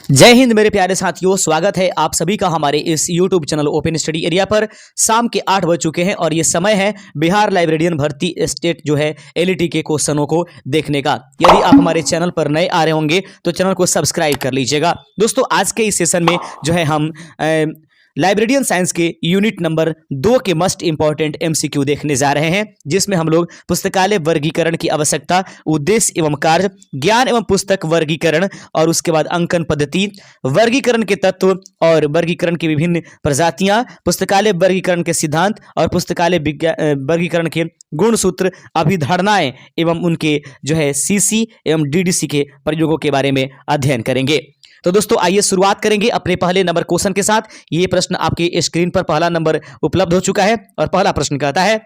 जय हिंद मेरे प्यारे साथियों, स्वागत है आप सभी का हमारे इस YouTube channel open study area पर। शाम के 8 बज चुके हैं और ये समय है बिहार लाइब्रेरियन भर्ती स्टेट जो है एलईटी के क्वेश्चनों को देखने का। यदि आप हमारे चैनल पर नए आ रहे होंगे तो चैनल को सब्सक्राइब कर लीजिएगा। दोस्तों, आज के इस सेशन में जो है हम लाइब्रेरियन साइंस के यूनिट नंबर 2 के मस्ट इंपॉर्टेंट एमसीक्यू देखने जा रहे हैं, जिसमें हम लोग पुस्तकालय वर्गीकरण की आवश्यकता, उद्देश्य एवं कार्य, ज्ञान एवं पुस्तक वर्गीकरण और उसके बाद अंकन पद्धति, वर्गीकरण के तत्व और वर्गीकरण की विभिन्न प्रजातियां, पुस्तकालय वर्गीकरण के सिद्धांत और पुस्तकालय वर्गीकरण के गुण सूत्र, अभिधारणाएं एवं उनके जो है सीसी एवं डीडीसी के प्रयोगों के बारे में अध्ययन करेंगे। तो दोस्तों, आइए शुरुआत करेंगे अपने पहले नंबर क्वेश्चन के साथ। ये प्रश्न आपके स्क्रीन पर पहला नंबर उपलब्ध हो चुका है और पहला प्रश्न कहता है,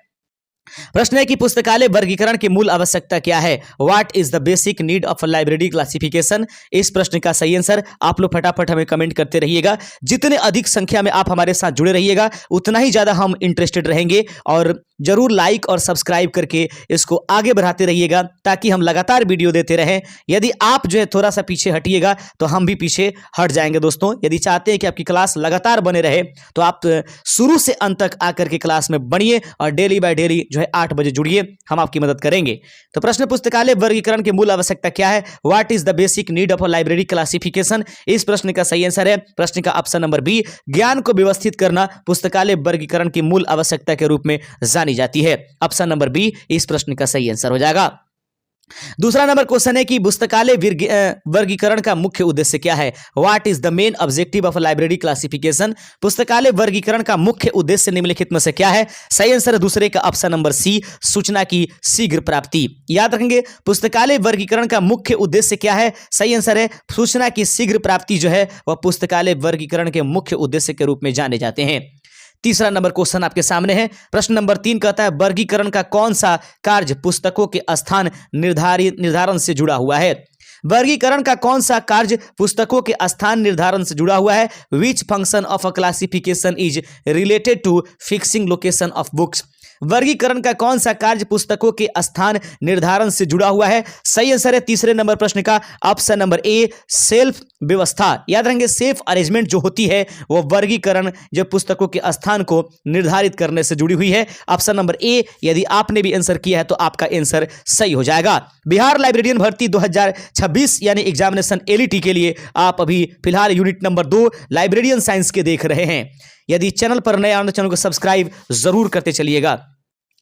प्रश्न है कि पुस्तकालय वर्गीकरण की मूल आवश्यकता क्या है? What is the basic need of library classification? इस प्रश्न का सही आंसर आप लोग फटाफट हमें कमेंट करते रहिएगा। जितने अधिक संख्या में आप हमारे साथ जुड़े रहिएगा उतना ही ज्यादा हम इंटरेस्टेड रहेंगे, और जरूर लाइक और सब्सक्राइब करके इसको आगे बढ़ाते रहिएगा ताकि हम लगातार वीडियो देते रहें। यदि आप जो है थोड़ा सा पीछे हटिएगा तो हम भी पीछे हट जाएंगे। दोस्तों, यदि चाहते हैं कि आपकी क्लास लगातार बने रहे तो आप शुरू से अंत तक आकर के क्लास में बनिए और डेली बाय डेली जो है 8 बजे जुड़िए, हम आपकी मदद करेंगे। तो प्रश्न, पुस्तकालय वर्गीकरण की मूल आवश्यकता क्या है? What is the basic need of a library classification? इस प्रश्न का सही आंसर है प्रश्न का ऑप्शन नंबर बी, ज्ञान को व्यवस्थित करना पुस्तकालय वर्गीकरण की मूल आवश्यकता के रूप में जानी जाती है। ऑप्शन नंबर बी इस प्रश्न का सही आंसर हो जाएगा। दूसरा नंबर क्वेश्चन है कि पुस्तकालय वर्गीकरण का मुख्य उद्देश्य क्या है? What is the main objective of library classification? पुस्तकालय वर्गीकरण का मुख्य उद्देश्य निम्नलिखित में से क्या है? सही आंसर है दूसरे का ऑप्शन नंबर सी, सूचना की शीघ्र प्राप्ति। याद रखेंगे, पुस्तकालय वर्गीकरण का मुख्य उद्देश्य क्या है? सही आंसर है सूचना की शीघ्र प्राप्ति जो है वह पुस्तकालय वर्गीकरण के मुख्य उद्देश्य के रूप में जाने जाते हैं। तीसरा नंबर क्वेश्चन आपके सामने है। प्रश्न नंबर 3 कहता है, वर्गीकरण का कौन सा कार्य पुस्तकों के स्थान निर्धारण से जुड़ा हुआ है? वर्गीकरण का कौन सा कार्य पुस्तकों के स्थान निर्धारण से जुड़ा हुआ है? Which function of a classification is related to fixing location of books? वर्गीकरण का कौन सा कार्य पुस्तकों के स्थान निर्धारण से जुड़ा हुआ है? सही आंसर है तीसरे नंबर प्रश्न का ऑप्शन नंबर ए, सेल्फ व्यवस्था। याद रखेंगे, सेल्फ अरेंजमेंट जो होती है वो वर्गीकरण जो पुस्तकों के स्थान को निर्धारित करने से जुड़ी हुई है। ऑप्शन नंबर ए, यदि आपने भी आंसर किया है तो आपका आंसर सही हो जाएगा। बिहार लाइब्रेरियन भर्ती 2026 यानी एग्जामिनेशन एलईटी के लिए आप अभी फिलहाल यूनिट नंबर 2 लाइब्रेरियन साइंस के देख रहे हैं। यदि चैनल पर नए आने चैनल को सब्सक्राइब जरूर करते चलिएगा।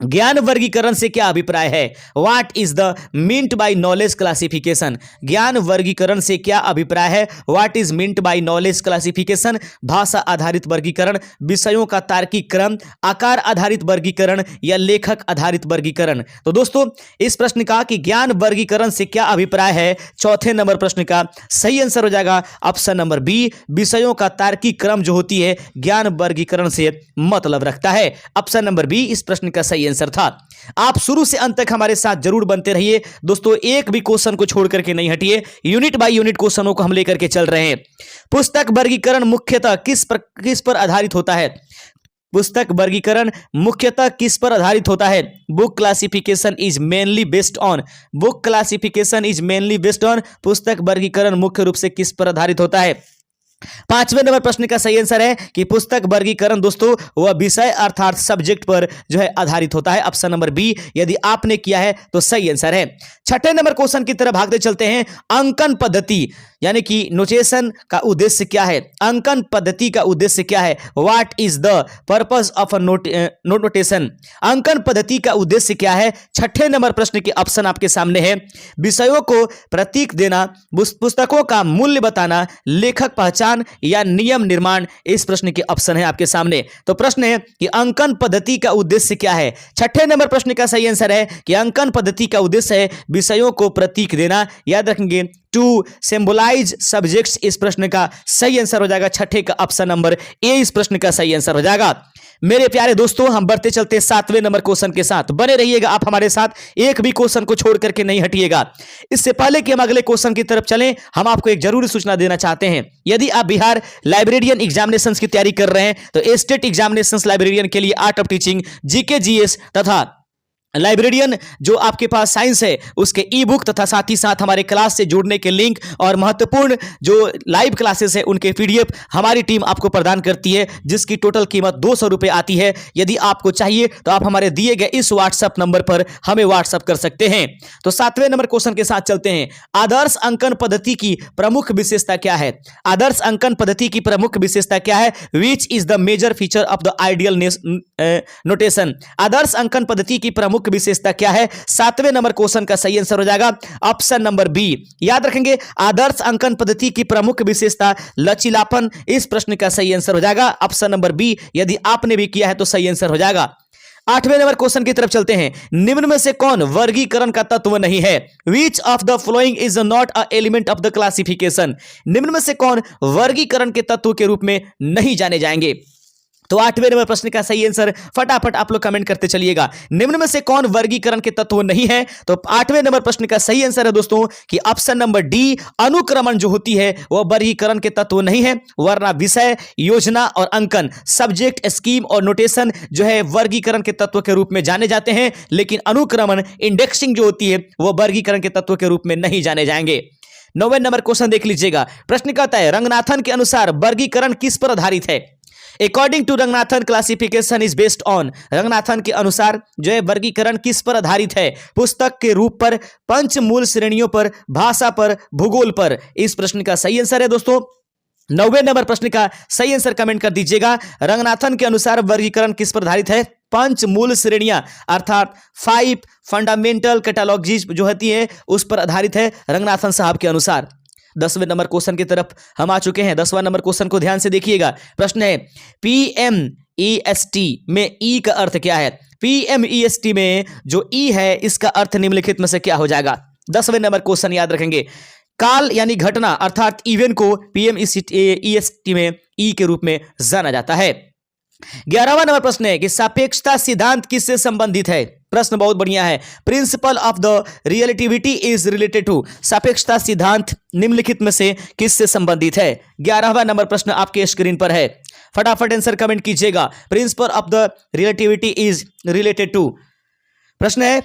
ज्ञान वर्गीकरण से क्या अभिप्राय है? What is the meant by knowledge classification? ज्ञान वर्गीकरण से क्या अभिप्राय है? What is meant by knowledge classification? भाषा आधारित वर्गीकरण, विषयों का तार्किक क्रम, आकार आधारित वर्गीकरण या लेखक आधारित वर्गीकरण? तो दोस्तों, इस प्रश्न का कि ज्ञान वर्गीकरण से क्या अभिप्राय है, चौथे नंबर प्रश्न का सही आंसर हो जाएगा ऑप्शन नंबर बी, विषयों का तार्किक क्रम जो होती है ज्ञान वर्गीकरण से मतलब रखता है। ऑप्शन नंबर बी इस प्रश्न का सही आंसर था। आप शुरू से अंत तक हमारे साथ जरूर बनते रहिए। दोस्तों, एक भी क्वेश्चन को छोड़ करके नहीं हटिए, यूनिट बाय यूनिट क्वेश्चनों को हम लेकर के चल रहे हैं। पुस्तक वर्गीकरण मुख्यतः किस पर आधारित होता है? पुस्तक वर्गीकरण मुख्यतः किस पर आधारित होता है? Book classification is mainly based on, book classification is mainly based on, पुस्तक वर्गीकरण मुख्य रूप से किस पर आधारित होता है? पांचवें नंबर प्रश्न का सही आंसर है कि पुस्तक वर्गीकरण दोस्तों वह विषय अर्थात सब्जेक्ट पर जो है आधारित होता है। ऑप्शन नंबर बी यदि आपने किया है तो सही आंसर है। छठे नंबर क्वेश्चन की तरफ भागते चलते हैं। अंकन पद्धति यानी कि नोटेशन का उद्देश्य क्या है? अंकन पद्धति का उद्देश्य क्या है? What is the purpose of a notation? अंकन पद्धति का उद्देश्य क्या है? छठे नंबर प्रश्न के ऑप्शन आपके सामने है। विषयों को प्रतीक देना, पुस्तकों का मूल्य बताना, लेखक पहचान या नियम निर्माण? इस प्रश्न के ऑप्शन है आपके सामने। तो प्रश्न है कि अंकन पद्धति का उद्देश्य क्या है? छठे नंबर प्रश्न का सही आंसर है कि अंकन पद्धति का उद्देश्य है विषयों को प्रतीक देना। याद रखेंगे, टू सिंबलाइज सब्जेक्ट्स। इस प्रश्न का सही आंसर हो जाएगा छठे का ऑप्शन नंबर ए, इस प्रश्न का सही आंसर हो जाएगा। मेरे प्यारे दोस्तों, हम बढ़ते चलते 7वें नंबर क्वेश्चन के साथ। बने रहिएगा आप हमारे साथ, एक भी क्वेश्चन को छोड़ करके नहीं हटिएगा। इससे पहले कि हम अगले क्वेश्चन की तरफ चलें, हम आपको एक जरूरी सूचना देना चाहते हैं। यदि आप बिहार लाइब्रेरियन एग्जामिनेशंस की तैयारी कर रहे हैं तो स्टेट एग्जामिनेशंस लाइब्रेरियन के लिए art of teaching, GK, GS तथा लाइब्रेरियन जो आपके पास साइंस है उसके ई बुक तथा साथ ही साथ हमारे क्लास से जुड़ने के लिंक और महत्वपूर्ण जो लाइव क्लासेस है उनके पीडीएफ हमारी टीम आपको प्रदान करती है, जिसकी टोटल कीमत 200 रुपये आती है। यदि आपको चाहिए तो आप हमारे दिए गए इस व्हाट्सएप नंबर पर हमें व्हाट्सएप कर सकते हैं। तो 7वें नंबर क्वेश्चन के साथ चलते हैं। आदर्श अंकन पद्धति की प्रमुख विशेषता क्या है? आदर्श अंकन पद्धति की प्रमुख विशेषता क्या है? Which is the major feature of the ideal notation. आदर्श अंकन पद्धति की प्रमुख विशेषता क्या है? 7वें नंबर क्वेश्चन का सही आंसर हो जाएगा ऑप्शन नंबर बी। याद रखेंगे, आदर्श अंकन पद्धति की प्रमुख विशेषता लचीलापन। इस प्रश्न का सही आंसर हो जाएगा ऑप्शन नंबर बी। यदि आपने भी किया है तो सही आंसर हो जाएगा। 8वें नंबर क्वेश्चन की तरफ चलते हैं। निम्न में से कौन वर्गीकरण का तत्व नहीं है? Which of the following is not a element of the classification. निम्न में से कौन वर्गीकरण के तत्व के रूप में नहीं जाने जाएंगे? तो 8वें नंबर प्रश्न का सही आंसर फटाफट आप लोग कमेंट करते चलिएगा। निम्न में से कौन वर्गीकरण के तत्व नहीं है? तो 8वें नंबर प्रश्न का सही आंसर है दोस्तों कि ऑप्शन नंबर डी, अनुक्रमण जो होती है वह वर्गीकरण के तत्व नहीं है, वरना विषय, योजना और अंकन, सब्जेक्ट, स्कीम और नोटेशन जो है वर्गीकरण के तत्व के रूप में जाने जाते हैं, लेकिन अनुक्रमण, इंडेक्सिंग जो होती है वह वर्गीकरण के तत्व के रूप में नहीं जाने जाएंगे। 9वें नंबर क्वेश्चन देख लीजिएगा। प्रश्न कहता है रंगनाथन के अनुसार वर्गीकरण किस पर आधारित है? According to Ranganathan classification is based on. Ranganathan के अनुसार जो है वर्गीकरण किस पर आधारित है? पुस्तक के रूप पर, पंच मूल श्रेणियों पर, भाषा पर, भूगोल पर। इस प्रश्न का सही आंसर है दोस्तों 9वें नंबर प्रश्न का सही आंसर कमेंट कर दीजिएगा। रंगनाथन के अनुसार वर्गीकरण किस पर आधारित है? पंच मूल श्रेणियां अर्थात 5 फंडामेंटल कैटालॉजीज जो होती है उस पर आधारित है रंगनाथन साहब के अनुसार। 10वें नंबर क्वेश्चन की तरफ हम आ चुके हैं। 10वां नंबर क्वेश्चन को ध्यान से देखिएगा। प्रश्न है PMEST में ई का अर्थ क्या है? PMEST में जो ई है इसका अर्थ निम्नलिखित में से क्या हो जाएगा? 10वें नंबर क्वेश्चन याद रखेंगे। काल यानी घटना अर्थात इवेंट को PMEST में ई के रूप में जाना जाता है। 11वां नंबर प्रश्न है कि सापेक्षता सिद्धांत किससे संबंधित है? प्रश्न बहुत बढ़िया है। Principle of the relativity is related to. सापेक्षता सिद्धांत निम्नलिखित में से किससे संबंधित है? 11वां नंबर प्रश्न आपके स्क्रीन पर है, फटाफट आंसर कमेंट कीजिएगा। Principle of the relativity is related to. प्रश्न है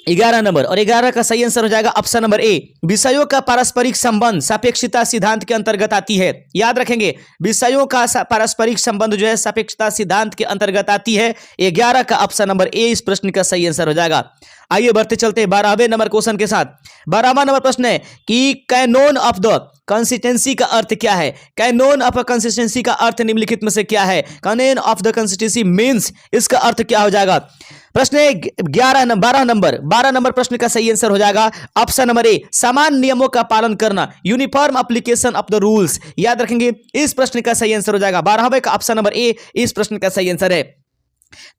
11 नंबर और 11 का सही आंसर हो जाएगा ऑप्शन नंबर ए। विषयों का पारस्परिक संबंध सापेक्षता सिद्धांत के अंतर्गत आती है। याद रखेंगे, विषयों का पारस्परिक संबंध जो है सापेक्षता सिद्धांत के अंतर्गत आती है। 11 का ऑप्शन नंबर ए इस प्रश्न का सही आंसर हो जाएगा। आइए बढ़ते चलते हैं 12वें नंबर क्वेश्चन के साथ। 12वां नंबर प्रश्न है कि कैनोन ऑफ द कंसिस्टेंसी का अर्थ क्या है? कैनोन ऑफ कंसिस्टेंसी का अर्थ निम्नलिखित में से क्या है? Canon of the consistency means इसका अर्थ क्या हो जाएगा? प्रश्न है 12 नंबर प्रश्न का सही आंसर हो जाएगा ऑप्शन नंबर ए, समान नियमों का पालन करना, uniform application of the rules. याद रखेंगे, इस प्रश्न का सही आंसर हो जाएगा 12वें का ऑप्शन नंबर ए इस प्रश्न का सही आंसर है।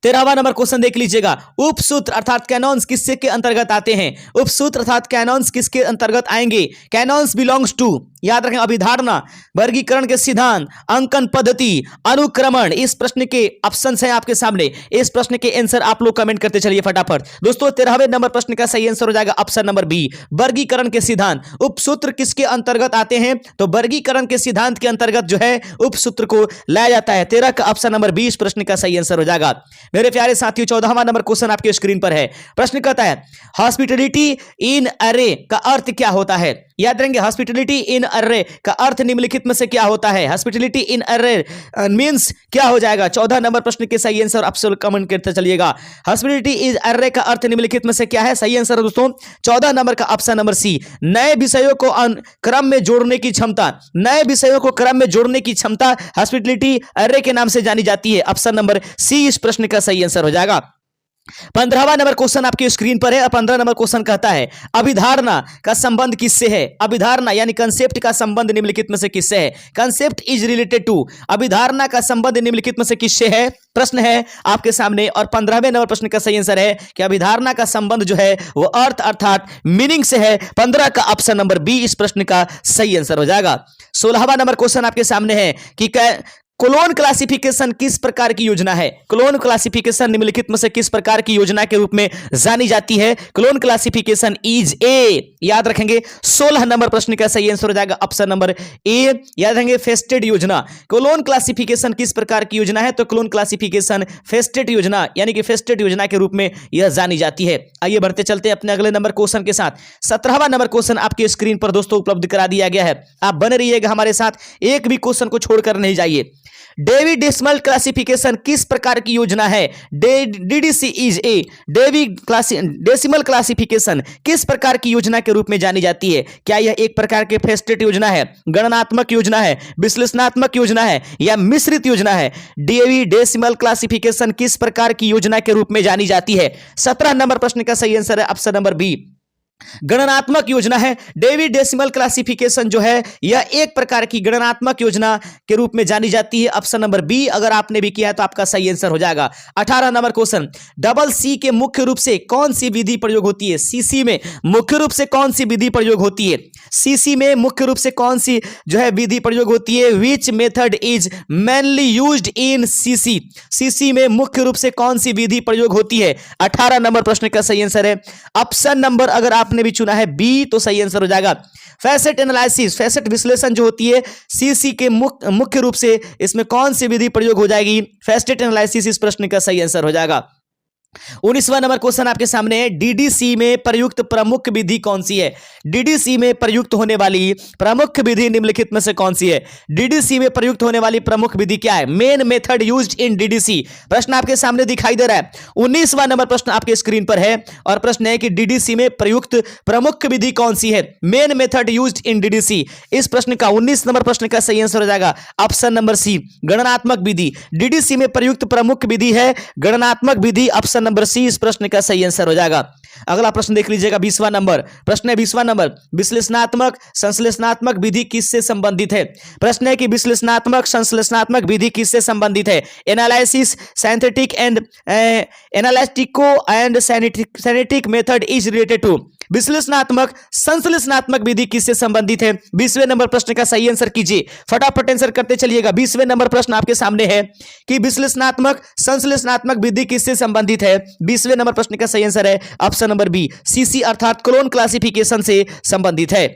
13वां नंबर क्वेश्चन देख लीजिएगा। उपसूत्र अर्थात कैनॉन्स किसके के अंतर्गत आते हैं? उपसूत्र अर्थात कैनॉन्स किसके अंतर्गत आएंगे? कैनॉन्स बिलोंग्स टू, याद रखें, अभिधारणा, वर्गीकरण के सिद्धांत, अंकन पद्धति, अनुक्रमण। इस प्रश्न के ऑप्शंस हैं आपके सामने। इस प्रश्न के आंसर आप लोग कमेंट करते चलिए फटाफट। दोस्तों 13वें नंबर प्रश्न का सही आंसर हो जाएगा ऑप्शन नंबर बी, वर्गीकरण के सिद्धांत। उपसूत्र किसके अंतर्गत आते हैं? तो वर्गीकरण के सिद्धांत के अंतर्गत जो है उपसूत्र को लाया जाता है। 13 का ऑप्शन नंबर 20 प्रश्न का सही आंसर हो जाएगा। मेरे प्यारे साथियों 14वां नंबर क्वेश्चन आपके स्क्रीन पर है। प्रश्न कहता है हॉस्पिटलिटी इन अरे का अर्थ क्या होता है? याद रखेंगे, हॉस्पिटलिटी इन अरे का अर्थ निम्नलिखित में से क्या होता है? हॉस्पिटलिटी इन अरे मींस क्या हो जाएगा? 14 नंबर प्रश्न के सही आंसर आप सब कमेंट करते चलिएगा। हॉस्पिटलिटी इज अरे का अर्थ निम्नलिखित में से क्या है? सही आंसर है दोस्तों 14 नंबर का ऑप्शन नंबर सी, नए विषयों को क्रम में जोड़ने की क्षमता। नए विषयों को क्रम में जोड़ने की क्षमता हॉस्पिटलिटी अरे के नाम से जानी जाती है। ऑप्शन नंबर सी इस प्रश्न का सही आंसर हो जाएगा। 15वां नंबर क्वेश्चन आपकी स्क्रीन पर है और 15 नंबर क्वेश्चन कहता है अभिधारणा का संबंध किससे है? अभिधारणा यानी कंसेप्ट का संबंध निम्नलिखित में से किससे है? Concept is related to. अभिधारणा का संबंध निम्नलिखित में से किससे है? प्रश्न है आपके सामने और 15वें नंबर प्रश्न का सही आंसर है कि अभिधारणा का संबंध जो है वो अर्थ अर्थात मीनिंग से है। 15 का ऑप्शन नंबर बी इस प्रश्न का सही आंसर हो जाएगा। 16वां नंबर क्वेश्चन आपके सामने है कि क्लोन क्लासिफिकेशन किस प्रकार की योजना है? क्लोन क्लासिफिकेशन निम्नलिखित में से किस प्रकार की योजना के रूप में जानी जाती है? क्लोन क्लासिफिकेशन इज ए, याद रखेंगे 16 नंबर प्रश्न का सही आंसर हो जाएगा ऑप्शन नंबर ए, याद रखेंगे फेस्टेड योजना। क्लोन क्लासिफिकेशन किस प्रकार की योजना है? तो क्लोन क्लासिफिकेशन फेस्टेड योजना यानी कि फेस्टेड योजना के रूप में यह जानी जाती है। आइए बढ़ते चलते हैं अपने अगले नंबर क्वेश्चन के साथ। 17वां नंबर क्वेश्चन आपके स्क्रीन पर दोस्तों उपलब्ध करा दिया गया है, आप बने रहिएगा हमारे साथ, एक भी क्वेश्चन को छोड़कर नहीं जाइए। डेवी डेसिमल क्लासिफिकेशन किस प्रकार की योजना है? DDC is a, decimal classification किस प्रकार की योजना के रूप में जानी जाती है? क्या यह एक प्रकार के फेस्टेड योजना है, गणनात्मक योजना है, विश्लेषणात्मक योजना है या मिश्रित योजना है? डेवी डेसिमल क्लासिफिकेशन किस प्रकार की योजना के रूप में जानी जाती है? 17 नंबर प्रश्न का सही आंसर है ऑप्शन नंबर बी, गणनात्मक योजना है। डेवी डेसिमल क्लासिफिकेशन जो है यह एक प्रकार की गणनात्मक योजना के रूप में जानी जाती है, ऑप्शन नंबर बी। अगर आपने भी किया है तो आपका सही आंसर हो जाएगा। 18 नंबर क्वेश्चन, डबल सी के मुख्य रूप से कौन सी विधि प्रयोग होती है? सीसी में मुख्य रूप से कौन सी विधि प्रयोग होती है? सीसी में मुख्य रूप से कौन सी जो है विधि प्रयोग होती है? Which method is mainly used in CC, CC में मुख्य रूप से कौन सी विधि प्रयोग होती है? 18 नंबर प्रश्न का सही आंसर है ऑप्शन नंबर, अगर आपने भी चुना है बी तो सही आंसर हो जाएगा फैसेट एनालिसिस, फैसेट विश्लेषण जो होती है सीसी के मुख्य रूप से इसमें कौन सी विधि प्रयोग हो जाएगी? फैसेट एनालिसिस इस प्रश्न का सही आंसर हो जाएगा। 19वां नंबर क्वेश्चन आपके सामने है, डीडीसी में प्रयुक्त प्रमुख विधि कौन सी है? डीडीसी में प्रयुक्त होने वाली प्रमुख विधि निम्नलिखित में से कौन सी है? डीडीसी में प्रयुक्त होने वाली प्रमुख विधि क्या है? Main method used in DDC, प्रश्न आपके सामने दिखाई दे रहा है। 19वां नंबर प्रश्न आपके स्क्रीन पर है और प्रश्न है कि डीडीसी में प्रयुक्त प्रमुख विधि कौन सी है? Main method used in DDC. इस प्रश्न का 19 नंबर प्रश्न का सही आंसर हो जाएगा ऑप्शन नंबर सी, गणनात्मक विधि। डीडीसी में प्रयुक्त प्रमुख विधि है गणनात्मक विधि, ऑप्शन नंबर सी इस प्रश्न का सही आंसर हो जाएगा। अगला प्रश्न देख लीजिएगा 20वां नंबर प्रश्न है। 20वां नंबर, विश्लेषणात्मक संश्लेषणात्मक विधि किससे संबंधित है? प्रश्न है कि विश्लेषणात्मक संश्लेषणात्मक विधि किससे संबंधित है? Analysis synthetic and analytico and synthetic method is related to. विश्लेषणात्मक संश्लेषणात्मक विधि किससे संबंधित है? 20वें नंबर प्रश्न का सही आंसर कीजिए, फटाफट आंसर करते चलिएगा। 20वें नंबर प्रश्न आपके सामने है कि विश्लेषणात्मक संश्लेषणात्मक विधि किससे संबंधित है? 20वें नंबर प्रश्न का सही आंसर है ऑप्शन नंबर बी, सीसी अर्थात क्लोन क्लासिफिकेशन से संबंधित है।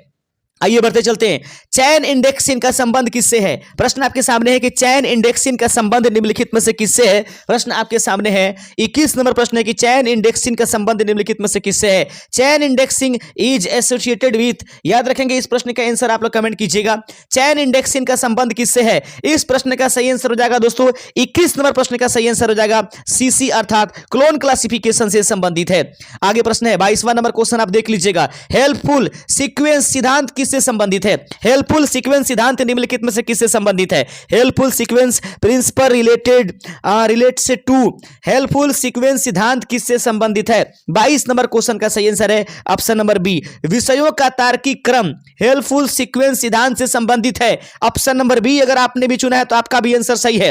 आइए बढ़ते चलते हैं, चैन इंडेक्सिंग का संबंध किससे है? प्रश्न आपके सामने है कि चैन इंडेक्सिंग का संबंध निम्नलिखित में से किससे है? प्रश्न आपके सामने है 21 नंबर प्रश्न है कि चैन इंडेक्सिंग का संबंध निम्नलिखित में से किससे है? चैन इंडेक्सिंग इज एसोसिएटेड विथ, याद रखेंगे इस प्रश्न का आंसर आप लोग कमेंट कीजिएगा। चैन इंडेक्सिंग का संबंध किससे है? इस प्रश्न का सही आंसर हो जाएगा दोस्तों 21 नंबर प्रश्न का सही आंसर हो जाएगा सीसी अर्थात क्लोन क्लासिफिकेशन से संबंधित है। आगे प्रश्न है 22वां नंबर क्वेश्चन आप देख लीजिएगा, हेल्पफुल सीक्वेंस सिद्धांत किससे संबंधित है? हेल्पफुल सीक्वेंस सिद्धांत निम्नलिखित में से किससे संबंधित है? Helpful sequence principle relates to, helpful sequence सिद्धांत किससे संबंधित है? 22 नंबर क्वेश्चन का सही आंसर है ऑप्शन नंबर बी, विषयों का तार्किक क्रम हेल्पफुल सीक्वेंस सिद्धांत से संबंधित है, ऑप्शन नंबर बी। अगर आपने भी चुना है तो आपका भी आंसर सही है।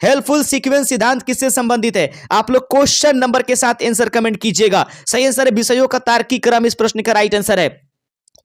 हेल्पफुल सीक्वेंस सिद्धांत किससे संबंधित है? आप लोग क्वेश्चन नंबर के साथ आंसर कमेंट कीजिएगा। सही आंसर है विषयों का तार्किक क्रम, इस प्रश्न का राइट आंसर है।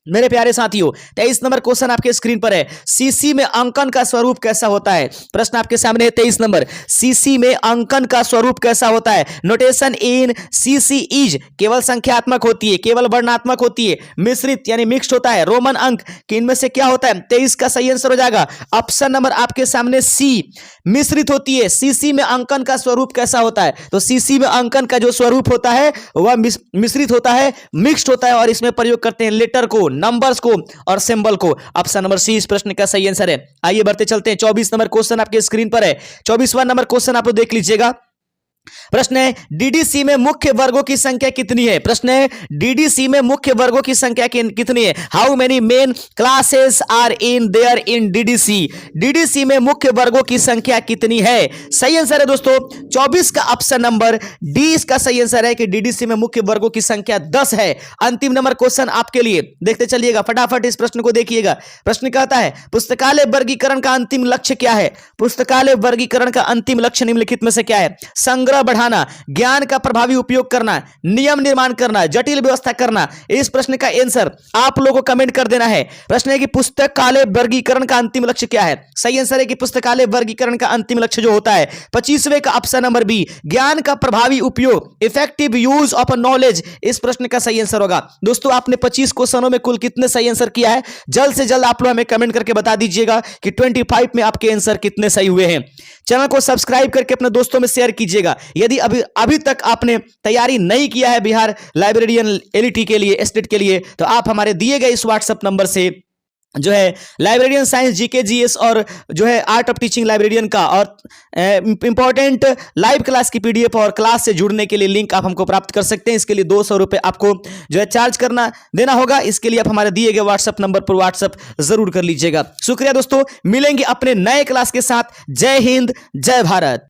मेरे प्यारे साथियों 23 नंबर क्वेश्चन आपके स्क्रीन पर है, सीसी में अंकन का स्वरूप कैसा होता है? प्रश्न आपके सामने है 23 नंबर, सीसी में अंकन का स्वरूप कैसा होता है? नोटेशन इन सीसी इज, केवल संख्यात्मक होती है, केवल वर्णात्मक होती है, मिश्रित यानी मिक्स्ड होता है, रोमन अंक कि इनमें से क्या होता है? 23 का सही आंसर हो जाएगा ऑप्शन नंबर आपके सामने सी, मिश्रित होती है। सीसी में अंकन का स्वरूप कैसा होता है? तो सीसी में अंकन का जो स्वरूप होता है वह मिश्रित होता है, मिक्स्ड होता है और इसमें प्रयोग करते हैं लेटर को, नंबर्स को और सिंबल को। ऑप्शन नंबर सी इस प्रश्न का सही आंसर है। आइए बढ़ते चलते हैं, 24 नंबर क्वेश्चन आपके स्क्रीन पर है। 24वां नंबर क्वेश्चन आप लोग देख लीजिएगा। प्रश्न है डीडीसी में मुख्य वर्गों की संख्या कितनी है? प्रश्न है डीडीसी में मुख्य वर्गों की संख्या कितनी है? How many main classes are in there in DDC? DDC में मुख्य वर्गों की संख्या कितनी है? सही आंसर है दोस्तों 24 का ऑप्शन नंबर डी इसका सही आंसर है कि डीडीसी में मुख्य वर्गों की संख्या 10 है। अंतिम नंबर क्वेश्चन आपके लिए, देखते चलिएगा फटाफट इस प्रश्न को देखिएगा। प्रश्न कहता है पुस्तकालय वर्गीकरण का अंतिम लक्ष्य क्या है? पुस्तकालय वर्गीकरण का अंतिम लक्ष्य निम्नलिखित में से क्या है? संग्रह संग्रह बढ़ाना, ज्ञान का प्रभावी उपयोग करना, नियम निर्माण करना, जटिल व्यवस्था करना। इस प्रश्न का आंसर आप लोगों को कमेंट कर देना है। प्रश्न है कि पुस्तकालय वर्गीकरण का अंतिम लक्ष्य क्या है? सही आंसर है कि पुस्तकालय वर्गीकरण का अंतिम लक्ष्य जो होता है 25वें का ऑप्शन नंबर बी, ज्ञान का प्रभावी उपयोग, इफेक्टिव यूज ऑफ नॉलेज, इस प्रश्न का सही आंसर होगा। दोस्तों आपने 25 क्वेश्चनों में कुल कितने सही आंसर किया है? जल्द से जल्द आप लोग हमें कमेंट करके बता दीजिएगा कि 25 में आपके आंसर कितने सही हुए हैं। चैनल को सब्सक्राइब करके अपने दोस्तों में शेयर कीजिएगा। यदि अभी तक आपने तैयारी नहीं किया है बिहार लाइब्रेरियन एलईटी के लिए, स्टेट के लिए, तो आप हमारे दिए गए इस व्हाट्सएप नंबर से जो है लाइब्रेरियन साइंस, जीके, जीएस और जो है आर्ट ऑफ टीचिंग लाइब्रेरियन का और इंपॉर्टेंट लाइव क्लास की पीडीएफ और क्लास से जुड़ने के लिए लिंक आप हमको प्राप्त कर सकते हैं। इसके लिए 200 रुपये आपको जो है चार्ज देना होगा। इसके लिए आप हमारे दिए गए व्हाट्सएप नंबर पर व्हाट्सएप जरूर कर लीजिएगा। शुक्रिया दोस्तों, मिलेंगे अपने नए क्लास के साथ। जय हिंद, जय भारत।